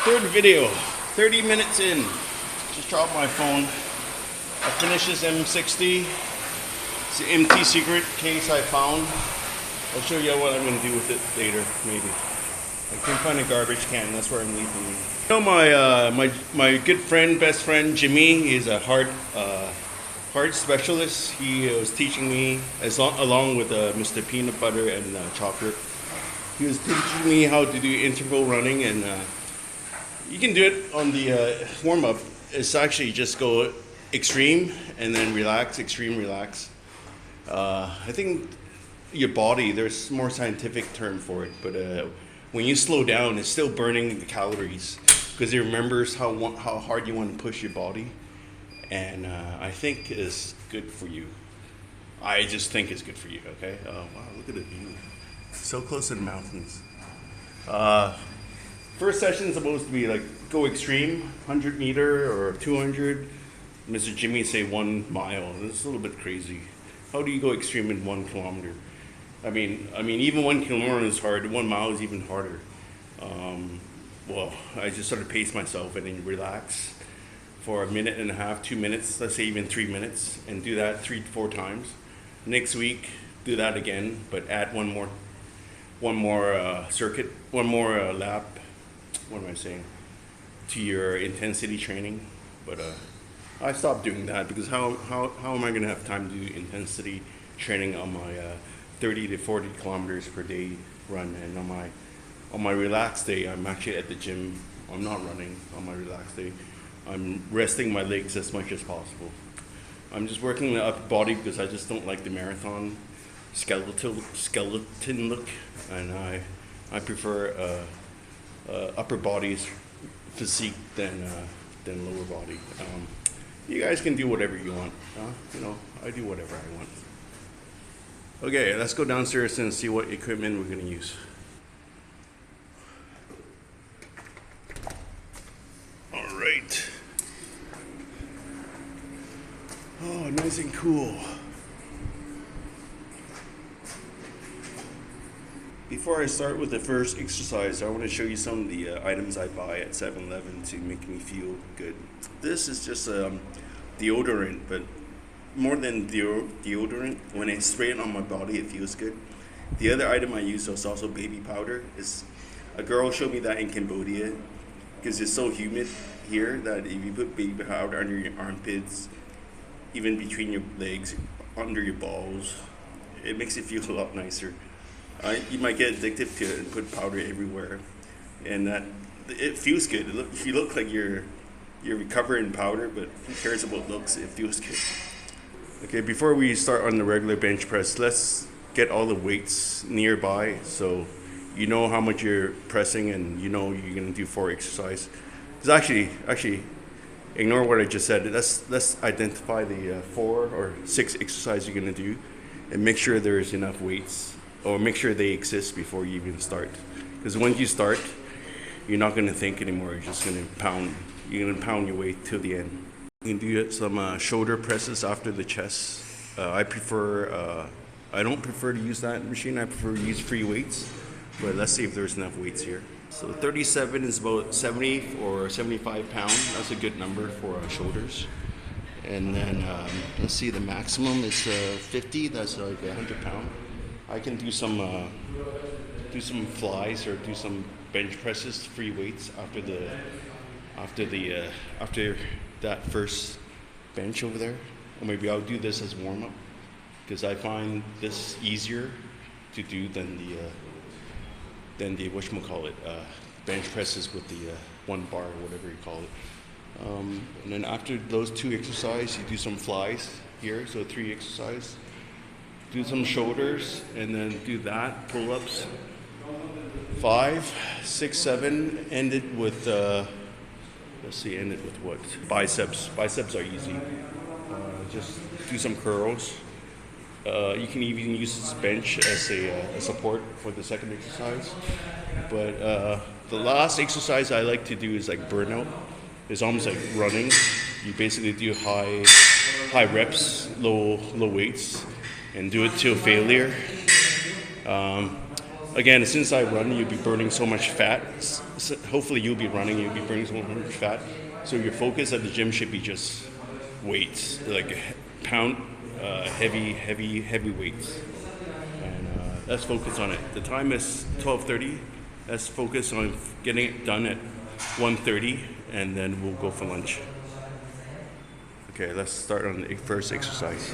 Third video, 30 minutes in. Just dropped my phone. I finished this M60. It's an empty secret case I found. I'll show you what I'm going to do with it later, maybe. I can find a garbage can, that's where I'm leaving it. You know my good friend, best friend, Jimmy, he's a heart specialist. He was teaching me, along with Mr. Peanut Butter and Chocolate. He was teaching me how to do interval running, and you can do it on the warm-up. It's actually just go extreme and then relax, extreme, relax. I think your body, there's more scientific term for it, but when you slow down, it's still burning the calories because it remembers how hard you want to push your body, and I think it's good for you. I just think it's good for you, okay? Wow, look at the view. So close to the mountains. First session is supposed to be like go extreme, 100 meter or 200. Mr. Jimmy say 1 mile. It's a little bit crazy. How do you go extreme in 1 kilometer? I mean, even 1 kilometer is hard. 1 mile is even harder. Well, I just sort of pace myself and then relax for 1.5 minutes, 2 minutes, let's say even 3 minutes, and do that 3 to 4 times. Next week, do that again, but add one more circuit, one more lap. What am I saying? To your intensity training, but I stopped doing that because how am I going to have time to do intensity training on my 30 to 40 kilometers per day run, and on my relaxed day I'm actually at the gym. I'm not running on my relaxed day. I'm resting my legs as much as possible. I'm just working the upper body because I just don't like the marathon skeleton look, and I prefer upper body's physique than lower body. You guys can do whatever you want. You know, I do whatever I want. Okay, let's go downstairs and see what equipment we're going to use. All right. Oh, nice and cool. Before I start with the first exercise, I want to show you some of the items I buy at 7-Eleven to make me feel good. This is just deodorant, but more than deodorant, when I spray it on my body, it feels good. The other item I use is also baby powder. A girl showed me that in Cambodia, because it's so humid here that if you put baby powder under your armpits, even between your legs, under your balls, it makes it feel a lot nicer. You might get addicted to it and put powder everywhere, and it feels good. You look like you're recovering in powder, but who cares about looks? It feels good. Okay, before we start on the regular bench press, let's get all the weights nearby so you know how much you're pressing and you know you're gonna do 4 exercises. It's actually, ignore what I just said. Let's identify the 4 or 6 exercises you're gonna do, and make sure there's enough weights, or make sure they exist before you even start. Because once you start, you're not gonna think anymore. You're just gonna pound. You're gonna pound your way till the end. You can do some shoulder presses after the chest. I don't prefer to use that machine. I prefer to use free weights, but let's see if there's enough weights here. So 37 is about 70 or 75 pounds. That's a good number for shoulders. And then let's see, the maximum is 50. That's like 100 pounds. I can do some flies or do some bench presses, free weights after that first bench over there. Or maybe I'll do this as warm up because I find this easier to do than the whatchamacallit, bench presses with the 1 bar or whatever you call it. And then after those 2 exercises, you do some flies here, so 3 exercises. Do some shoulders, and then do that, pull-ups. 5, 6, 7, end it with, end it with what? Biceps. Biceps are easy. Just do some curls. You can even use this bench as a support for the second exercise. But the last exercise I like to do is like burnout. It's almost like running. You basically do high reps, low weights, and do it till failure. again, since I run, you'll be burning so much fat. Hopefully, you'll be running, you'll be burning so much fat. So your focus at the gym should be just weights, like pound, heavy weights, and let's focus on it. The time is 12:30. Let's focus on getting it done at 1:30, and then we'll go for lunch. Okay, let's start on the first exercise.